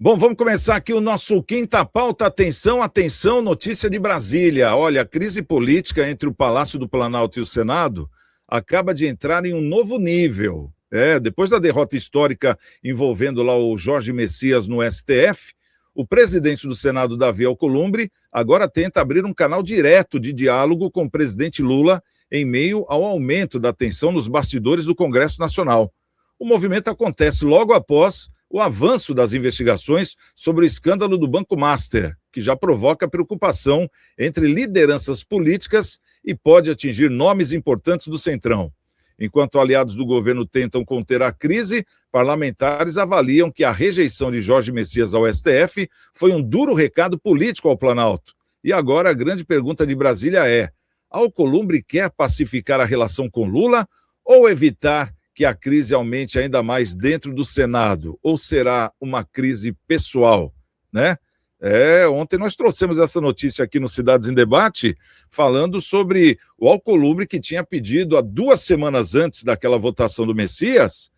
Bom, vamos começar aqui o nosso Quinta Pauta. Atenção, atenção, notícia de Brasília. Olha, a crise política entre o Palácio do Planalto e o Senado acaba de entrar em um novo nível. Depois da derrota histórica envolvendo lá o Jorge Messias no STF, o presidente do Senado, Davi Alcolumbre, agora tenta abrir um canal direto de diálogo com o presidente Lula em meio ao aumento da tensão nos bastidores do Congresso Nacional. O movimento acontece logo após o avanço das investigações sobre o escândalo do Banco Master, que já provoca preocupação entre lideranças políticas e pode atingir nomes importantes do Centrão. Enquanto aliados do governo tentam conter a crise, parlamentares avaliam que a rejeição de Jorge Messias ao STF foi um duro recado político ao Planalto. E agora a grande pergunta de Brasília é: Alcolumbre quer pacificar a relação com Lula ou evitar que a crise aumente ainda mais dentro do Senado? Ou será uma crise pessoal, né? Ontem nós trouxemos essa notícia aqui no Cidades em Debate, falando sobre o Alcolumbre, que tinha pedido há 2 semanas antes daquela votação do Messias,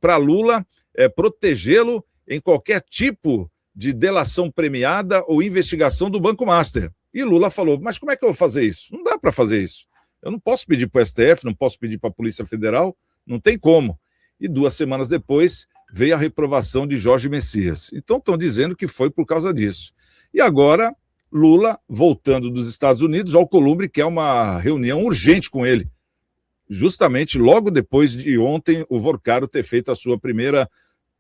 para Lula protegê-lo em qualquer tipo de delação premiada ou investigação do Banco Master. E Lula falou: mas como é que eu vou fazer isso? Não dá para fazer isso. Eu não posso pedir para o STF, não posso pedir para a Polícia Federal, não tem como. E 2 semanas depois veio a reprovação de Jorge Messias. Então estão dizendo que foi por causa disso. E agora, Lula, voltando dos Estados Unidos, Alcolumbre quer uma reunião urgente com ele, justamente logo depois de ontem o Vorcaro ter feito a sua primeira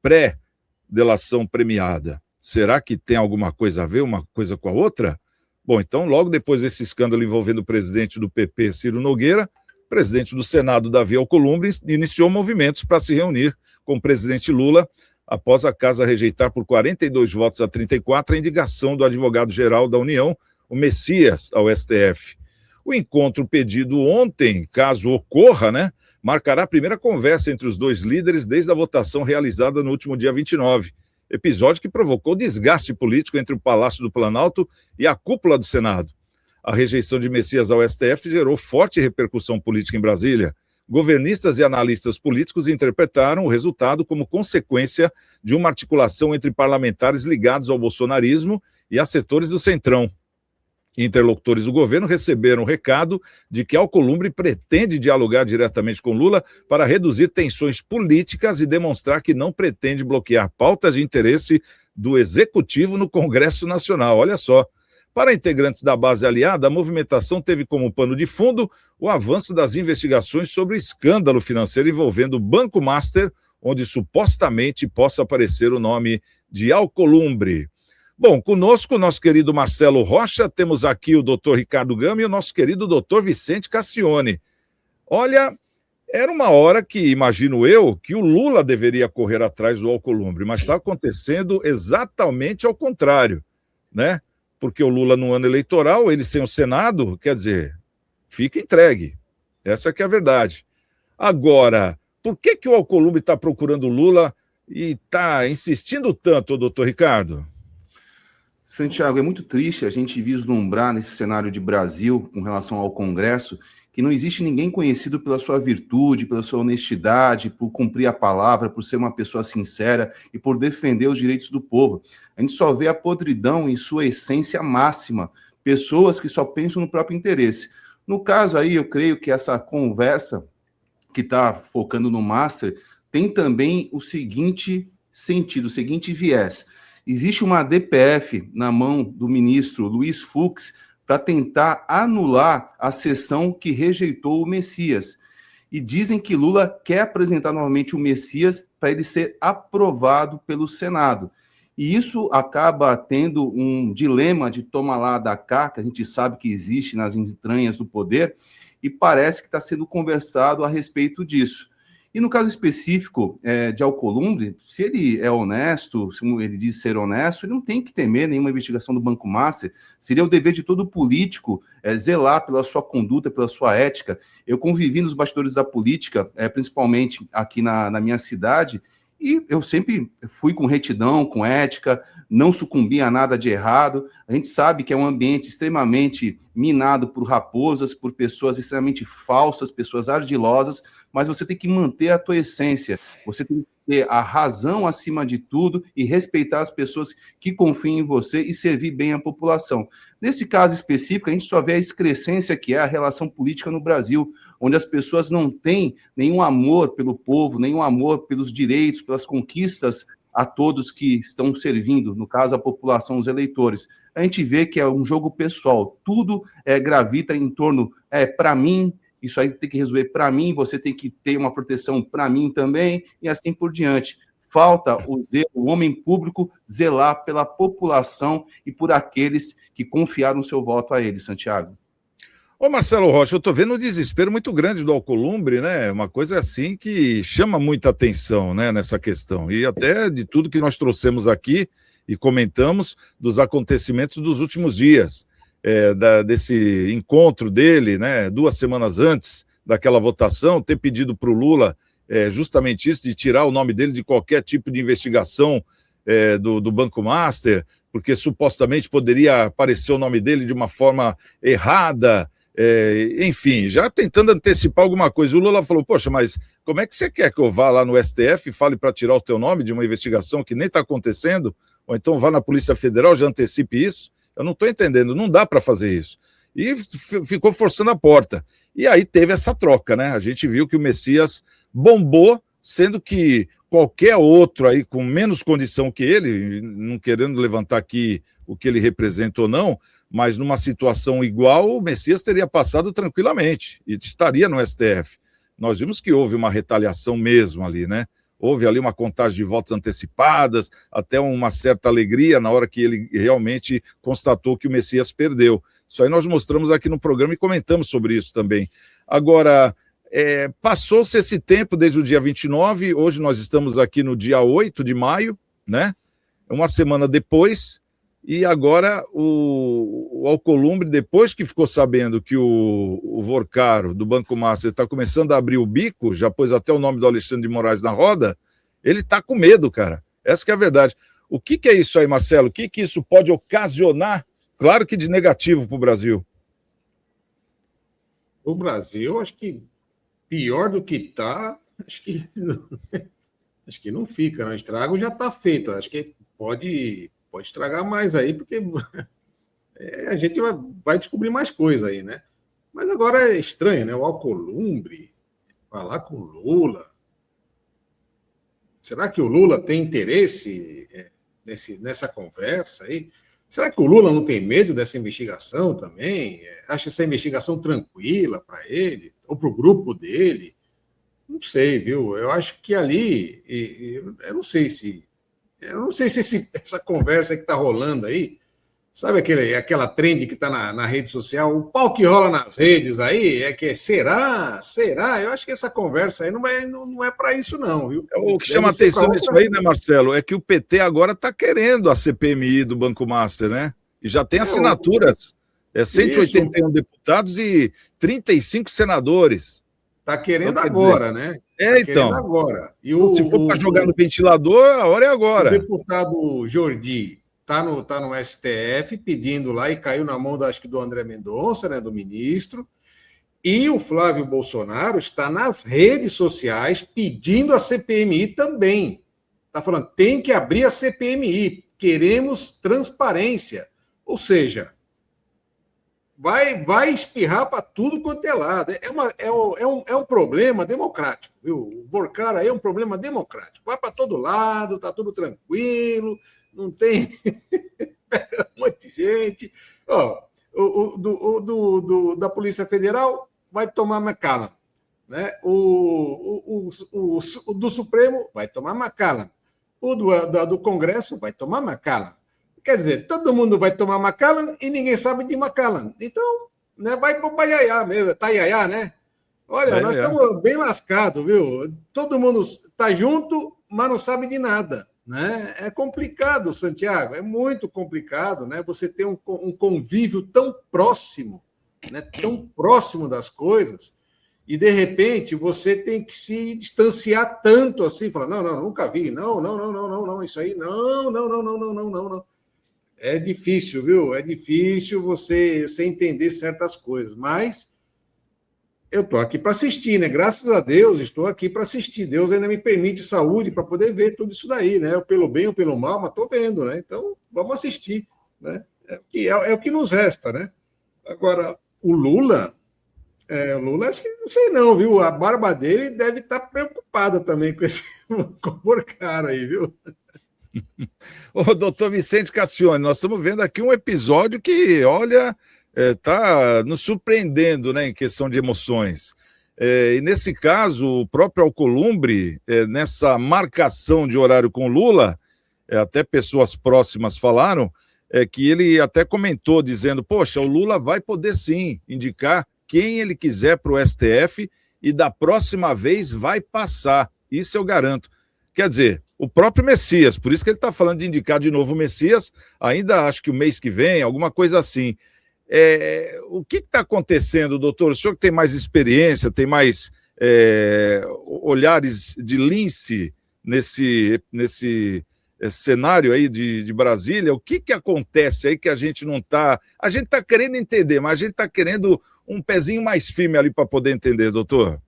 pré-delação premiada. Será que tem alguma coisa a ver uma coisa com a outra? Bom, então, logo depois desse escândalo envolvendo o presidente do PP, Ciro Nogueira, o presidente do Senado, Davi Alcolumbre, iniciou movimentos para se reunir com o presidente Lula, após a Casa rejeitar por 42 votos a 34 a indicação do advogado-geral da União, o Messias, ao STF. O encontro pedido ontem, caso ocorra, marcará a primeira conversa entre os dois líderes desde a votação realizada no último dia 29, episódio que provocou desgaste político entre o Palácio do Planalto e a cúpula do Senado. A rejeição de Messias ao STF gerou forte repercussão política em Brasília. Governistas e analistas políticos interpretaram o resultado como consequência de uma articulação entre parlamentares ligados ao bolsonarismo e a setores do Centrão. Interlocutores do governo receberam o recado de que Alcolumbre pretende dialogar diretamente com Lula para reduzir tensões políticas e demonstrar que não pretende bloquear pautas de interesse do Executivo no Congresso Nacional. Olha só. Para integrantes da base aliada, a movimentação teve como pano de fundo o avanço das investigações sobre o escândalo financeiro envolvendo o Banco Master, onde supostamente possa aparecer o nome de Alcolumbre. Bom, conosco o nosso querido Marcelo Rocha, temos aqui o doutor Ricardo Gama e o nosso querido doutor Vicente Cassione. Olha, era uma hora que, imagino eu, que o Lula deveria correr atrás do Alcolumbre, mas está acontecendo exatamente ao contrário, né? Porque o Lula, no ano eleitoral, ele sem o Senado, quer dizer, fica entregue. Essa que é a verdade. Agora, por que o Alcolumbre está procurando o Lula e está insistindo tanto, doutor Ricardo? Santiago, é muito triste a gente vislumbrar nesse cenário de Brasil, com relação ao Congresso, que não existe ninguém conhecido pela sua virtude, pela sua honestidade, por cumprir a palavra, por ser uma pessoa sincera e por defender os direitos do povo. A gente só vê a podridão em sua essência máxima, pessoas que só pensam no próprio interesse. No caso aí, eu creio que essa conversa que está focando no Master tem também o seguinte sentido, o seguinte viés. Existe uma DPF na mão do ministro Luiz Fux para tentar anular a sessão que rejeitou o Messias. E dizem que Lula quer apresentar novamente o Messias para ele ser aprovado pelo Senado. E isso acaba tendo um dilema de toma lá da cá, que a gente sabe que existe nas entranhas do poder, e parece que está sendo conversado a respeito disso. E no caso específico de Alcolumbre, se ele é honesto, se ele diz ser honesto, ele não tem que temer nenhuma investigação do Banco Master. Seria o dever de todo político zelar pela sua conduta, pela sua ética. Eu convivi nos bastidores da política, principalmente aqui na minha cidade, e eu sempre fui com retidão, com ética, não sucumbi a nada de errado. A gente sabe que é um ambiente extremamente minado por raposas, por pessoas extremamente falsas, pessoas ardilosas, mas você tem que manter a tua essência, você tem que ter a razão acima de tudo e respeitar as pessoas que confiam em você e servir bem a população. Nesse caso específico, a gente só vê a excrescência que é a relação política no Brasil, onde as pessoas não têm nenhum amor pelo povo, nenhum amor pelos direitos, pelas conquistas a todos que estão servindo, no caso, a população, os eleitores. A gente vê que é um jogo pessoal, tudo gravita em torno, para mim, isso aí tem que resolver para mim, você tem que ter uma proteção para mim também, e assim por diante. Falta o homem público zelar pela população e por aqueles que confiaram seu voto a ele, Santiago. Ô Marcelo Rocha, eu estou vendo um desespero muito grande do Alcolumbre, né? Uma coisa assim que chama muita atenção, né, nessa questão. E até de tudo que nós trouxemos aqui e comentamos dos acontecimentos dos últimos dias, desse encontro dele, né, 2 semanas antes daquela votação, ter pedido para o Lula justamente isso, de tirar o nome dele de qualquer tipo de investigação do Banco Master, porque supostamente poderia aparecer o nome dele de uma forma errada. Enfim, já tentando antecipar alguma coisa. O Lula falou, poxa, mas como é que você quer que eu vá lá no STF e fale para tirar o teu nome de uma investigação que nem está acontecendo? Ou então vá na Polícia Federal, já antecipe isso? Eu não estou entendendo, não dá para fazer isso. E ficou forçando a porta. E aí teve essa troca, né? A gente viu que o Messias bombou, sendo que qualquer outro aí com menos condição que ele, não querendo levantar aqui o que ele representa ou não, mas numa situação igual, o Messias teria passado tranquilamente e estaria no STF. Nós vimos que houve uma retaliação mesmo ali, né? Houve ali uma contagem de votos antecipadas, até uma certa alegria na hora que ele realmente constatou que o Messias perdeu. Isso aí nós mostramos aqui no programa e comentamos sobre isso também. Agora, passou-se esse tempo desde o dia 29, hoje nós estamos aqui no dia 8 de maio, né? Uma semana depois. E agora o Alcolumbre, depois que ficou sabendo que o Vorcaro, do Banco Master, está começando a abrir o bico, já pôs até o nome do Alexandre de Moraes na roda, ele está com medo, cara. Essa que é a verdade. O que é isso aí, Marcelo? O que isso pode ocasionar? Claro que de negativo para o Brasil. O Brasil, acho que pior do que está, acho que não fica. Né? O estrago já está feito. Acho que pode estragar mais aí, porque a gente vai descobrir mais coisa aí, né? Mas agora é estranho, né? O Alcolumbre falar com o Lula. Será que o Lula tem interesse nessa conversa aí? Será que o Lula não tem medo dessa investigação também? Acha essa investigação tranquila para ele? Ou para o grupo dele? Não sei, viu? Eu acho que ali... Eu não sei se essa conversa que está rolando aí, sabe aquela trend que está na rede social, o pau que rola nas redes aí, será? Eu acho que essa conversa aí não é para isso não, viu? O que chama atenção nisso aí, né, Marcelo, é que o PT agora está querendo a CPMI do Banco Master, né? E já tem assinaturas, 181 deputados e 35 senadores. Está querendo então, agora, né? Então. Agora. E se for para jogar no ventilador, a hora é agora. O deputado Jordi está no STF pedindo lá e caiu na mão, acho que do André Mendonça, né, do ministro. E o Flávio Bolsonaro está nas redes sociais pedindo a CPMI também. Está falando, tem que abrir a CPMI, queremos transparência. Ou seja, vai espirrar para tudo quanto é lado. É um problema democrático, viu? O Vorcaro aí é um problema democrático. Vai para todo lado, está tudo tranquilo, não tem um monte de gente. Ó, da Polícia Federal vai tomar Macallan, né? O do Supremo vai tomar Macallan. O do Congresso vai tomar Macallan. Quer dizer, todo mundo vai tomar Macallan e ninguém sabe de Macallan. Então, né, vai para o Baiaiá mesmo, Taiaiá, né? Olha, nós estamos bem lascados, viu? Todo mundo está junto, mas não sabe de nada, né? É complicado, Santiago, é muito complicado, né? Você ter um convívio tão próximo, né? Tão próximo das coisas, e de repente você tem que se distanciar tanto assim, falar, não, nunca vi, não, isso aí, não. É difícil, viu? É difícil você entender certas coisas, mas Eu estou aqui para assistir, né? Graças a Deus, estou aqui para assistir. Deus ainda me permite saúde para poder ver tudo isso daí, né? Pelo bem ou pelo mal, mas estou vendo, né? Então, vamos assistir, né? É o que nos resta, né? Agora, o Lula, acho que não sei não, viu? A barba dele deve estar preocupada também com esse cara aí, viu? Ô, doutor Vicente Cassione, nós estamos vendo aqui um episódio que, olha, está nos surpreendendo, né, em questão de emoções. E nesse caso, o próprio Alcolumbre, nessa marcação de horário com Lula, até pessoas próximas falaram, que ele até comentou, dizendo, poxa, o Lula vai poder sim indicar quem ele quiser para o STF e da próxima vez vai passar, isso eu garanto. Quer dizer, o próprio Messias, por isso que ele está falando de indicar de novo o Messias, ainda acho que o mês que vem, alguma coisa assim. O que está acontecendo, doutor? O senhor que tem mais experiência, tem mais olhares de lince nesse cenário aí de Brasília, o que acontece aí que a gente não está... A gente está querendo entender, mas a gente está querendo um pezinho mais firme ali para poder entender, doutor.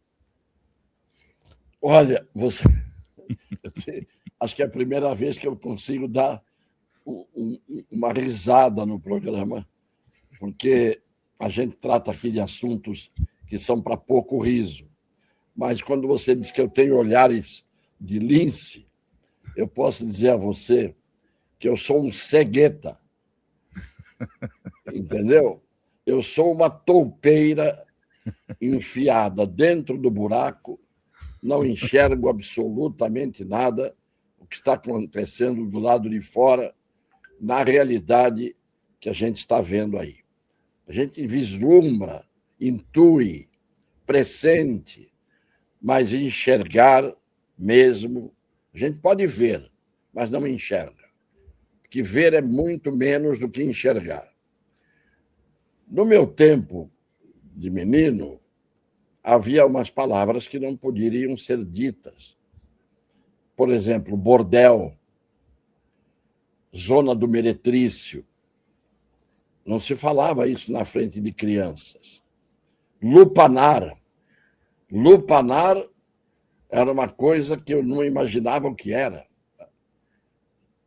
Olha, você... Acho que é a primeira vez que eu consigo dar uma risada no programa, porque a gente trata aqui de assuntos que são para pouco riso. Mas quando você diz que eu tenho olhares de lince, eu posso dizer a você que eu sou um cegueta. Entendeu? Eu sou uma toupeira enfiada dentro do buraco, não enxergo absolutamente nada o que está acontecendo do lado de fora, na realidade que a gente está vendo aí. A gente vislumbra, intui, pressente, mas enxergar mesmo, a gente pode ver, mas não enxerga. Porque ver é muito menos do que enxergar. No meu tempo de menino, havia umas palavras que não poderiam ser ditas. Por exemplo, bordel, zona do meretrício. Não se falava isso na frente de crianças. Lupanar. Lupanar era uma coisa que eu não imaginava o que era.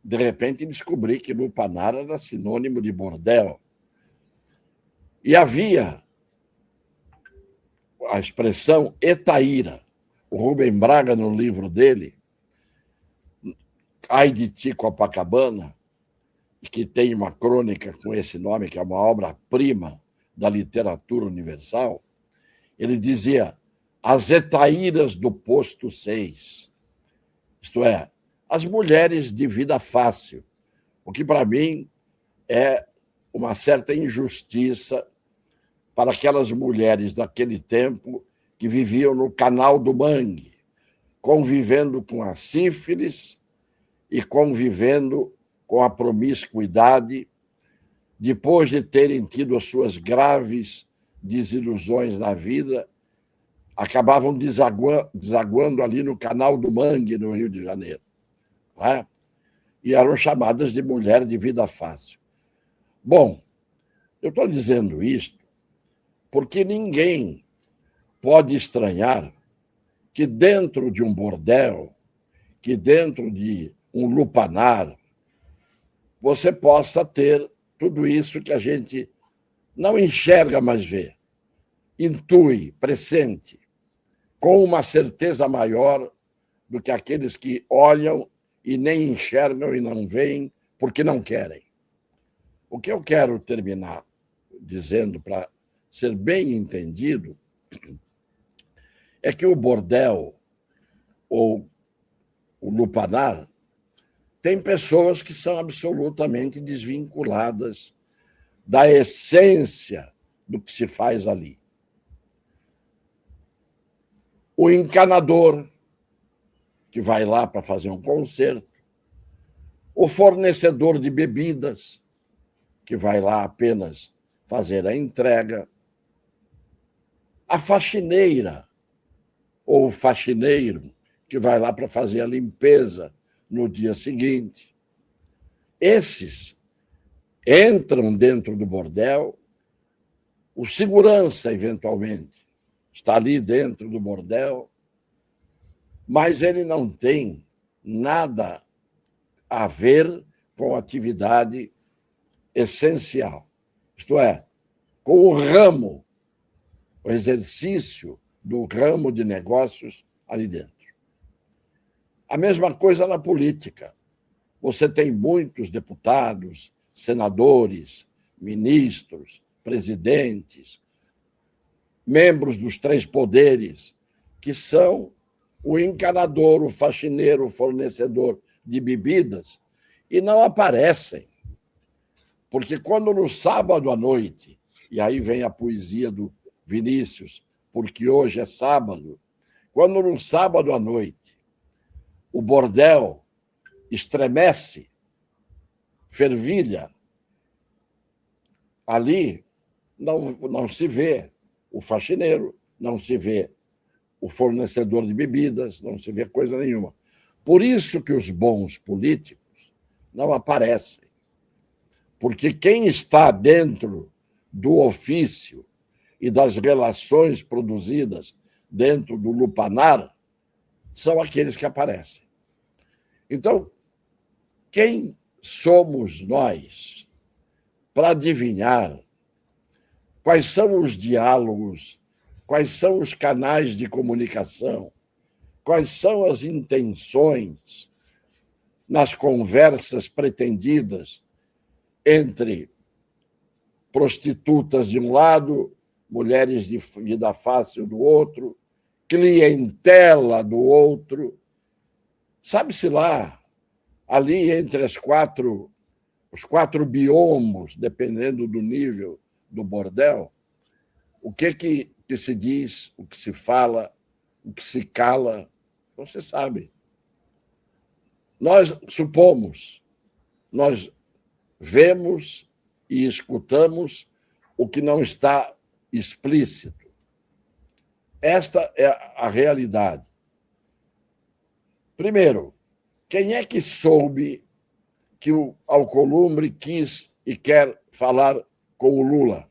De repente, descobri que lupanar era sinônimo de bordel. E havia a expressão etaíra. O Rubem Braga, no livro dele, Ai de Ti, Copacabana, que tem uma crônica com esse nome, que é uma obra-prima da literatura universal, ele dizia as etaíras do posto 6, isto é, as mulheres de vida fácil, o que para mim é uma certa injustiça para aquelas mulheres daquele tempo que viviam no Canal do Mangue, convivendo com a sífilis e convivendo com a promiscuidade, depois de terem tido as suas graves desilusões na vida, acabavam desaguando ali no Canal do Mangue, no Rio de Janeiro. Não é? E eram chamadas de mulher de vida fácil. Bom, eu estou dizendo isto porque ninguém pode estranhar que dentro de um bordel, que dentro de um lupanar, você possa ter tudo isso que a gente não enxerga, mas vê, intui, pressente, com uma certeza maior do que aqueles que olham e nem enxergam e não veem porque não querem. O que eu quero terminar dizendo, para ser bem entendido, é que o bordel ou o lupanar tem pessoas que são absolutamente desvinculadas da essência do que se faz ali. O encanador, que vai lá para fazer um concerto, o fornecedor de bebidas, que vai lá apenas fazer a entrega, a faxineira ou o faxineiro, que vai lá para fazer a limpeza no dia seguinte. Esses entram dentro do bordel, o segurança, eventualmente, está ali dentro do bordel, mas ele não tem nada a ver com a atividade essencial, isto é, com o ramo, o exercício do ramo de negócios ali dentro. A mesma coisa na política. Você tem muitos deputados, senadores, ministros, presidentes, membros dos 3 poderes, que são o encanador, o faxineiro, o fornecedor de bebidas, e não aparecem. Porque quando no sábado à noite, e aí vem a poesia do Vinícius, porque hoje é sábado, quando no sábado à noite o bordel estremece, fervilha, ali não se vê o faxineiro, não se vê o fornecedor de bebidas, não se vê coisa nenhuma. Por isso que os bons políticos não aparecem. Porque quem está dentro do ofício e das relações produzidas dentro do lupanar são aqueles que aparecem. Então, quem somos nós para adivinhar quais são os diálogos, quais são os canais de comunicação, quais são as intenções nas conversas pretendidas entre prostitutas de um lado, mulheres de vida fácil do outro, clientela do outro? Sabe-se lá, ali entre os quatro biomos, dependendo do nível do bordel, o que se diz, o que se fala, o que se cala, não se sabe. Nós supomos, nós vemos e escutamos o que não está explícito. Esta é a realidade. Primeiro, quem é que soube que o Alcolumbre quis e quer falar com o Lula?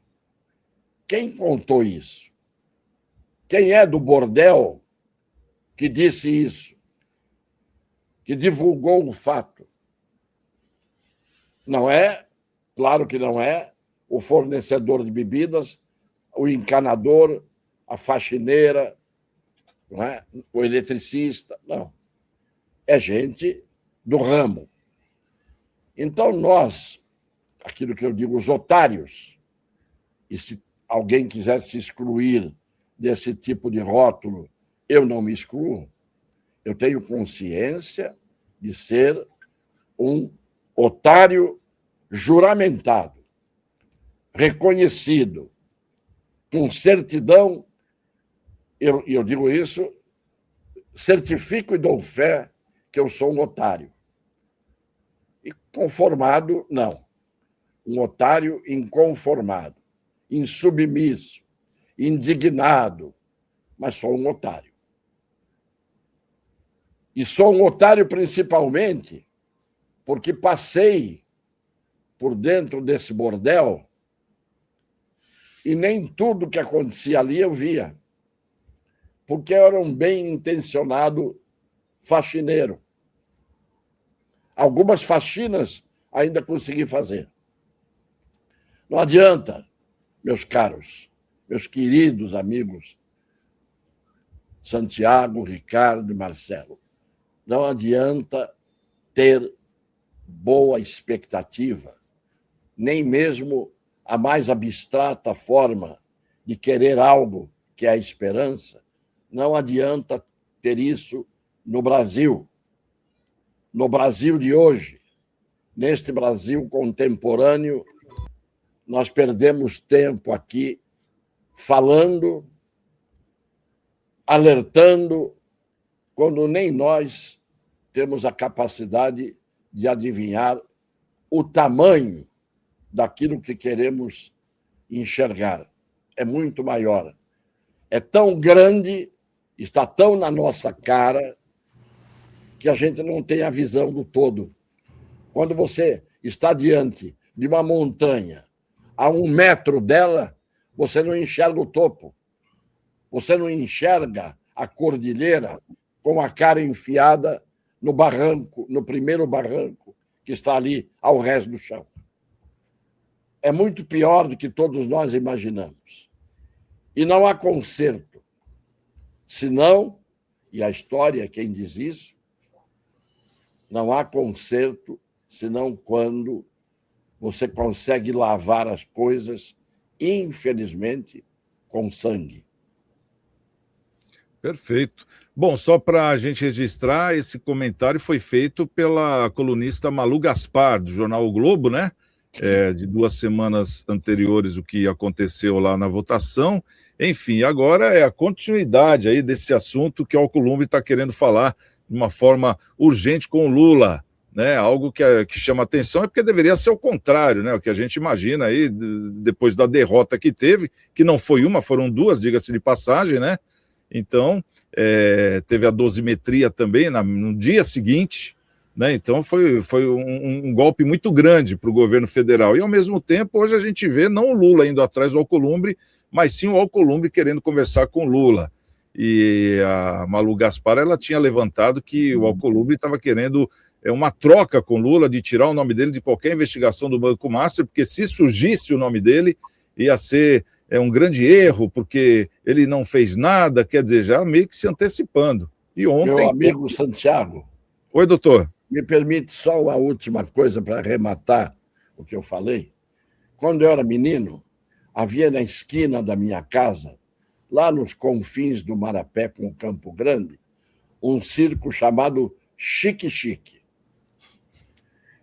Quem contou isso? Quem é do bordel que disse isso? Que divulgou o fato? Não é, claro que não é, o fornecedor de bebidas, o encanador, a faxineira, não é? O eletricista, não. É gente do ramo. Então, nós, aquilo que eu digo, os otários, e se alguém quiser se excluir desse tipo de rótulo, eu não me excluo, eu tenho consciência de ser um otário juramentado, reconhecido, com certidão, eu digo isso, certifico e dou fé que eu sou um otário. E conformado, não. Um otário inconformado, insubmisso, indignado, mas sou um otário. E sou um otário principalmente porque passei por dentro desse bordel e nem tudo que acontecia ali eu via, porque eu era um bem-intencionado faxineiro. Algumas faxinas ainda consegui fazer. Não adianta, meus caros, meus queridos amigos, Santiago, Ricardo e Marcelo, não adianta ter boa expectativa, nem mesmo a mais abstrata forma de querer algo que é a esperança. Não adianta ter isso no Brasil. No Brasil de hoje, neste Brasil contemporâneo, nós perdemos tempo aqui falando, alertando, quando nem nós temos a capacidade de adivinhar o tamanho daquilo que queremos enxergar. É muito maior. É tão grande, está tão na nossa cara, que a gente não tem a visão do todo. Quando você está diante de uma montanha, a 1 metro dela, você não enxerga o topo. Você não enxerga a cordilheira com a cara enfiada no barranco, no primeiro barranco que está ali ao resto do chão. É muito pior do que todos nós imaginamos. E não há conserto. Senão, e a história é quem diz isso, não há conserto senão quando você consegue lavar as coisas, infelizmente, com sangue. Perfeito. Bom, só para a gente registrar, esse comentário foi feito pela colunista Malu Gaspar, do jornal O Globo, né? De 2 semanas anteriores, o que aconteceu lá na votação. Enfim, agora é a continuidade aí desse assunto que o Alcolumbre está querendo falar de uma forma urgente com o Lula, né? Algo que chama atenção é porque deveria ser o contrário, né? O que a gente imagina aí, depois da derrota que teve, que não foi uma, foram 2, diga-se de passagem, né? Então, teve a dosimetria também no dia seguinte, né? Então foi um golpe muito grande para o governo federal. E, ao mesmo tempo, hoje a gente vê não o Lula indo atrás do Alcolumbre, mas sim o Alcolumbre querendo conversar com o Lula. E a Malu Gaspar, ela tinha levantado que o Alcolumbre estava querendo uma troca com o Lula, de tirar o nome dele de qualquer investigação do Banco Master, porque se surgisse o nome dele, ia ser um grande erro, porque ele não fez nada, quer dizer, já meio que se antecipando. E ontem... Meu amigo Santiago. Oi, doutor. Me permite só uma última coisa para arrematar o que eu falei. Quando eu era menino, havia na esquina da minha casa, lá nos confins do Marapé com o Campo Grande, um circo chamado Chique Chique.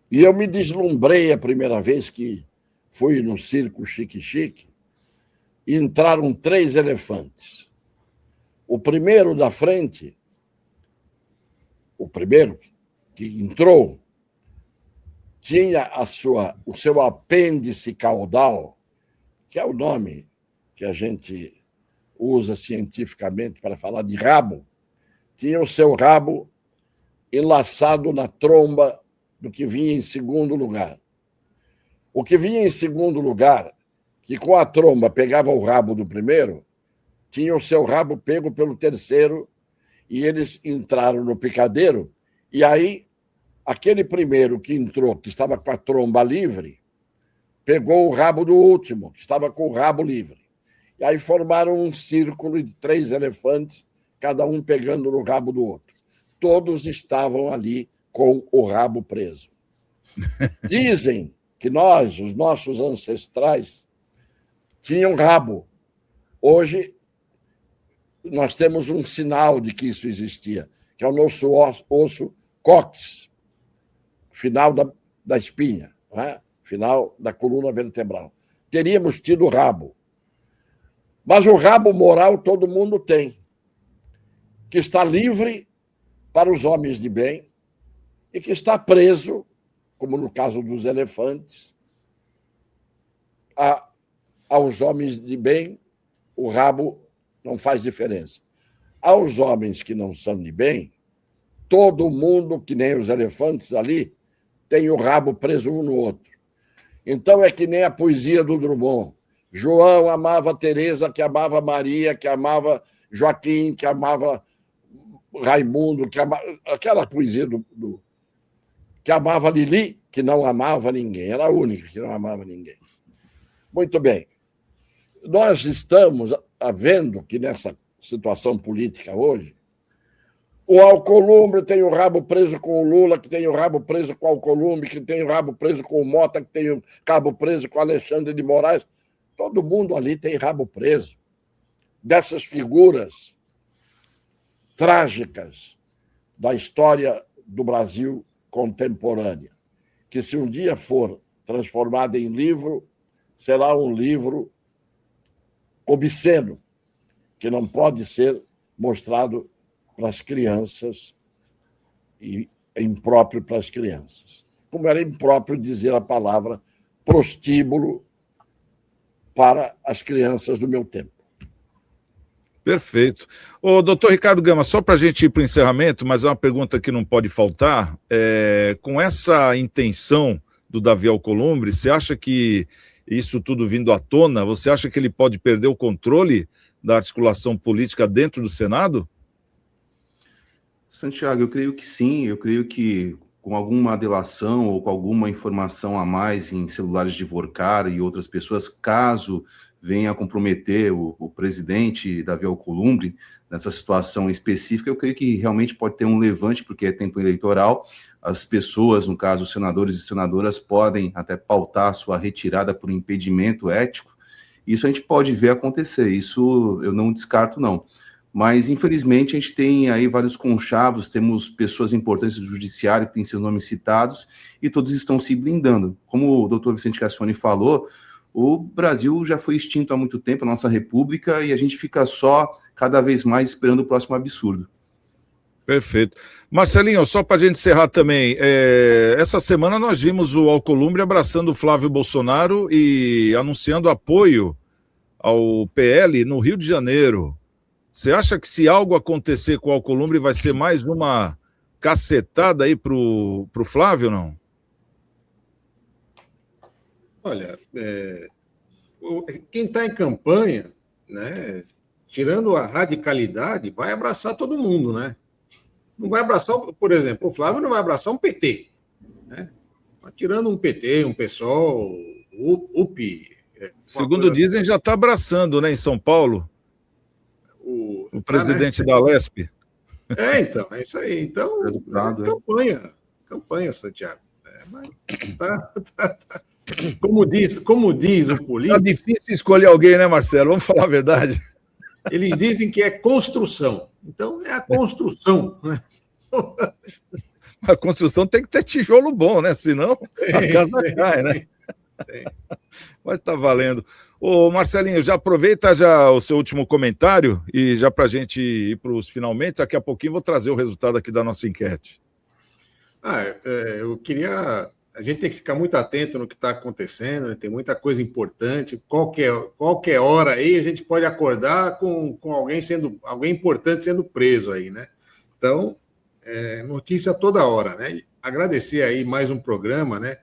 E eu me deslumbrei a primeira vez que fui no circo Chique Chique, e entraram 3 elefantes. O primeiro da frente, o primeiro que entrou, tinha o seu apêndice caudal, que é o nome que a gente usa cientificamente para falar de rabo, tinha o seu rabo enlaçado na tromba do que vinha em segundo lugar. O que vinha em segundo lugar, que com a tromba pegava o rabo do primeiro, tinha o seu rabo pego pelo terceiro, e eles entraram no picadeiro, e aí aquele primeiro que entrou, que estava com a tromba livre, pegou o rabo do último, que estava com o rabo livre. E aí formaram um círculo de 3 elefantes, cada um pegando no rabo do outro. Todos estavam ali com o rabo preso. Dizem que nós, os nossos ancestrais, tinham rabo. Hoje, nós temos um sinal de que isso existia, que é o nosso osso cóccix, final da espinha, né? Final da coluna vertebral. Teríamos tido rabo. Mas o rabo moral todo mundo tem, que está livre para os homens de bem e que está preso, como no caso dos elefantes, aos homens de bem, o rabo não faz diferença. Aos homens que não são de bem, todo mundo, que nem os elefantes ali, tem o rabo preso um no outro. Então é que nem a poesia do Drummond. João amava Teresa, que amava Maria, que amava Joaquim, que amava Raimundo, que amava... aquela poesia que amava Lili, que não amava ninguém. Era a única que não amava ninguém. Muito bem. Nós estamos vendo que nessa situação política hoje, o Alcolumbre tem o rabo preso com o Lula, que tem o rabo preso com o Alcolumbre, que tem o rabo preso com o Mota, que tem o rabo preso com o Alexandre de Moraes. Todo mundo ali tem rabo preso. Dessas figuras trágicas da história do Brasil contemporânea, que se um dia for transformada em livro, será um livro obsceno, que não pode ser mostrado para as crianças e é impróprio para as crianças. Como era impróprio dizer a palavra prostíbulo para as crianças do meu tempo. Perfeito. Ô, doutor Ricardo Gama, só para a gente ir para o encerramento, mas é uma pergunta que não pode faltar. Com essa intenção do Davi Alcolumbre, você acha que isso tudo vindo à tona, você acha que ele pode perder o controle da articulação política dentro do Senado? Santiago, eu creio que sim, eu creio que com alguma delação ou com alguma informação a mais em celulares de Vorcar e outras pessoas, caso venha a comprometer o presidente Davi Alcolumbre nessa situação específica, eu creio que realmente pode ter um levante, porque é tempo eleitoral, as pessoas, no caso, os senadores e senadoras, podem até pautar sua retirada por impedimento ético. Isso a gente pode ver acontecer, isso eu não descarto, não. Mas, infelizmente, a gente tem aí vários conchavos, temos pessoas importantes do judiciário que têm seus nomes citados e todos estão se blindando. Como o doutor Vicente Cassione falou, o Brasil já foi extinto há muito tempo, a nossa república, e a gente fica só cada vez mais esperando o próximo absurdo. Perfeito. Marcelinho, só para a gente encerrar também, essa semana nós vimos o Alcolumbre abraçando o Flávio Bolsonaro e anunciando apoio ao PL no Rio de Janeiro. Você acha que se algo acontecer com o Alcolumbre vai ser mais uma cacetada aí pro Flávio, não? Olha, quem está em campanha, né, tirando a radicalidade, vai abraçar todo mundo, né? Não vai abraçar, por exemplo, o Flávio não vai abraçar um PT, né? Tirando um PT, um PSOL, UP. Segundo dizem, assim. Já está abraçando, né, em São Paulo, o presidente da Lesp. Então, é isso aí. Então, campanha, Santiago. Mas tá. Como diz o político... É difícil escolher alguém, né, Marcelo? Vamos falar a verdade. Eles dizem que é construção. Então, é a construção. Né? A construção tem que ter tijolo bom, né? Senão a casa cai, né? Mas tá valendo. Ô, Marcelinho, já aproveita já o seu último comentário e já para a gente ir para os finalmente, daqui a pouquinho vou trazer o resultado aqui da nossa enquete. Eu queria... A gente tem que ficar muito atento no que está acontecendo, né? Tem muita coisa importante. Qualquer hora aí a gente pode acordar com alguém importante sendo preso aí, né? Então, notícia toda hora, né? Agradecer aí mais um programa, né?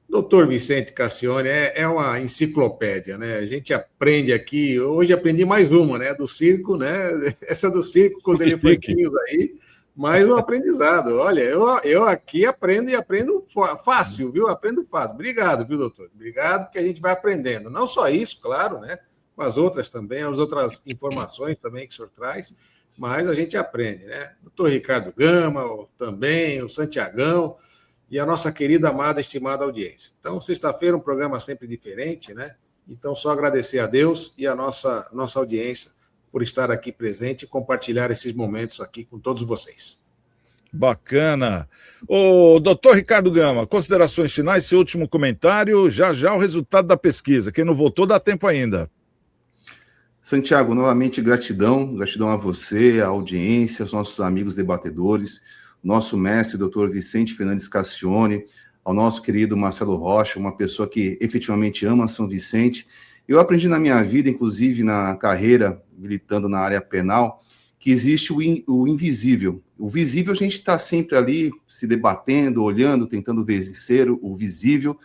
Doutor Vicente Cassione é uma enciclopédia, né? A gente aprende aqui, hoje aprendi mais uma, né? Do circo, né? Essa do circo com os elefantinhos aí. Mais um aprendizado. Olha, eu aqui aprendo e aprendo fácil, viu? Aprendo fácil. Obrigado, viu, doutor? Obrigado, que a gente vai aprendendo. Não só isso, claro, né? Com as outras também, as outras informações também que o senhor traz, mas a gente aprende, né? Doutor Ricardo Gama, também, o Santiagão e a nossa querida, amada, estimada audiência. Então, sexta-feira, um programa sempre diferente, né? Então, só agradecer a Deus e a nossa audiência por estar aqui presente e compartilhar esses momentos aqui com todos vocês. Bacana. O doutor Ricardo Gama, considerações finais, seu último comentário, já o resultado da pesquisa. Quem não votou, dá tempo ainda. Santiago, novamente gratidão a você, a audiência, aos nossos amigos debatedores, nosso mestre, doutor Vicente Fernandes Cassione, ao nosso querido Marcelo Rocha, uma pessoa que efetivamente ama São Vicente. Eu aprendi na minha vida, inclusive na carreira, militando na área penal, que existe o invisível. O visível a gente está sempre ali se debatendo, olhando, tentando vencer o visível.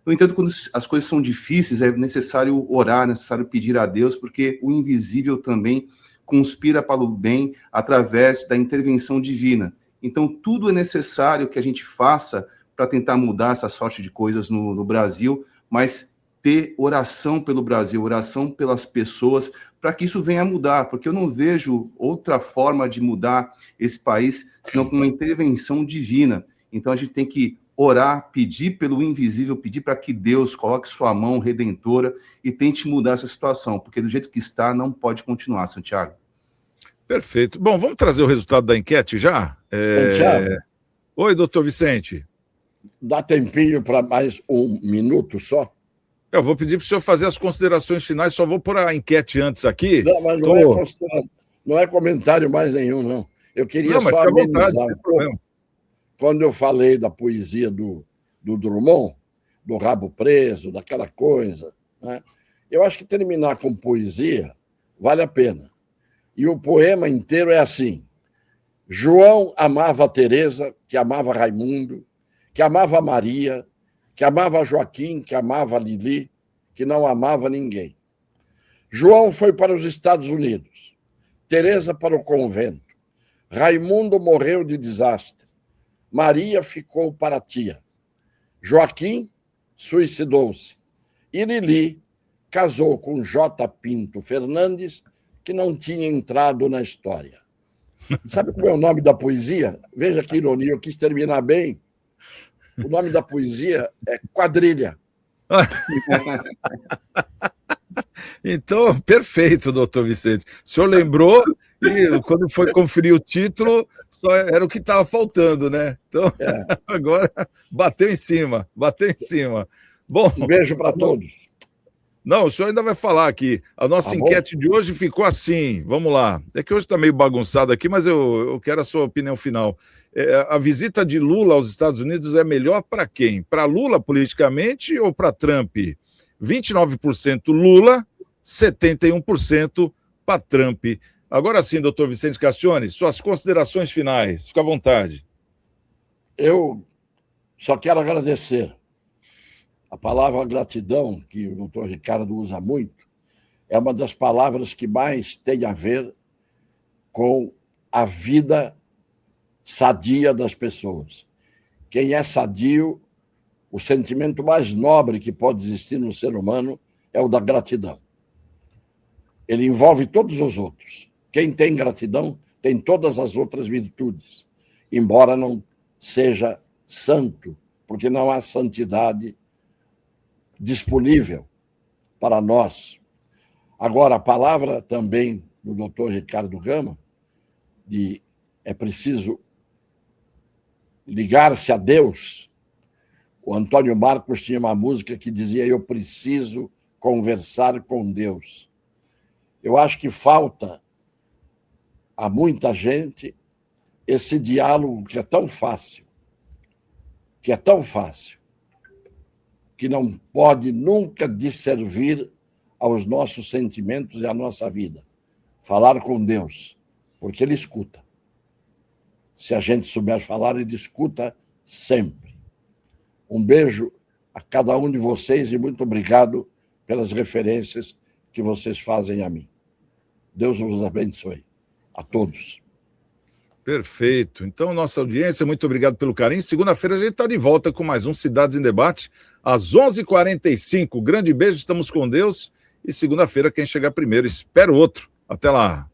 No entanto, quando as coisas são difíceis, é necessário orar, é necessário pedir a Deus, porque o invisível também conspira para o bem através da intervenção divina. Então, tudo é necessário que a gente faça para tentar mudar essa sorte de coisas no Brasil, mas ter oração pelo Brasil, oração pelas pessoas, para que isso venha a mudar, porque eu não vejo outra forma de mudar esse país, senão com uma intervenção divina. Então a gente tem que orar, pedir pelo invisível, pedir para que Deus coloque sua mão redentora e tente mudar essa situação, porque do jeito que está, não pode continuar, Santiago. Perfeito. Bom, vamos trazer o resultado da enquete já? Santiago. Oi, doutor Vicente. Dá tempinho para mais um minuto só? Eu vou pedir para o senhor fazer as considerações finais, só vou pôr a enquete antes aqui. Não, mas não é comentário mais nenhum, não. Eu queria só amenizar um pouco. Quando eu falei da poesia do Drummond, do rabo preso, daquela coisa, né? Eu acho que terminar com poesia vale a pena. E o poema inteiro é assim. João amava a Teresa, que amava Raimundo, que amava Maria, que amava Joaquim, que amava Lili, que não amava ninguém. João foi para os Estados Unidos, Teresa para o convento, Raimundo morreu de desastre, Maria ficou para a tia, Joaquim suicidou-se e Lili casou com J. Pinto Fernandes, que não tinha entrado na história. Sabe como é o nome da poesia? Veja que ironia, eu quis terminar bem. O nome da poesia é Quadrilha. Então, perfeito, doutor Vicente. O senhor lembrou e quando foi conferir o título, só era o que estava faltando, né? Então, agora bateu em cima, bateu em cima. Bom, um beijo para todos. Não, o senhor ainda vai falar aqui. A nossa enquete de hoje ficou assim. Vamos lá. É que hoje está meio bagunçado aqui, mas eu quero a sua opinião final. A visita de Lula aos Estados Unidos é melhor para quem? Para Lula politicamente ou para Trump? 29% Lula, 71% para Trump. Agora sim, doutor Vicente Cassione, suas considerações finais. Fica à vontade. Eu só quero agradecer. A palavra gratidão, que o doutor Ricardo usa muito, é uma das palavras que mais tem a ver com a vida sadia das pessoas. Quem é sadio, o sentimento mais nobre que pode existir no ser humano é o da gratidão. Ele envolve todos os outros. Quem tem gratidão tem todas as outras virtudes, embora não seja santo, porque não há santidade disponível para nós. Agora, a palavra também do doutor Ricardo Gama, de é preciso ligar-se a Deus. O Antônio Marcos tinha uma música que dizia: eu preciso conversar com Deus. Eu acho que falta a muita gente esse diálogo que é tão fácil, que não pode nunca disservir aos nossos sentimentos e à nossa vida. Falar com Deus, porque Ele escuta. Se a gente souber falar, Ele escuta sempre. Um beijo a cada um de vocês e muito obrigado pelas referências que vocês fazem a mim. Deus os abençoe. A todos. Perfeito. Então, nossa audiência, muito obrigado pelo carinho. Segunda-feira a gente está de volta com mais um Cidades em Debate, às 11h45. Grande beijo, estamos com Deus. E segunda-feira, quem chegar primeiro, espera o outro. Até lá.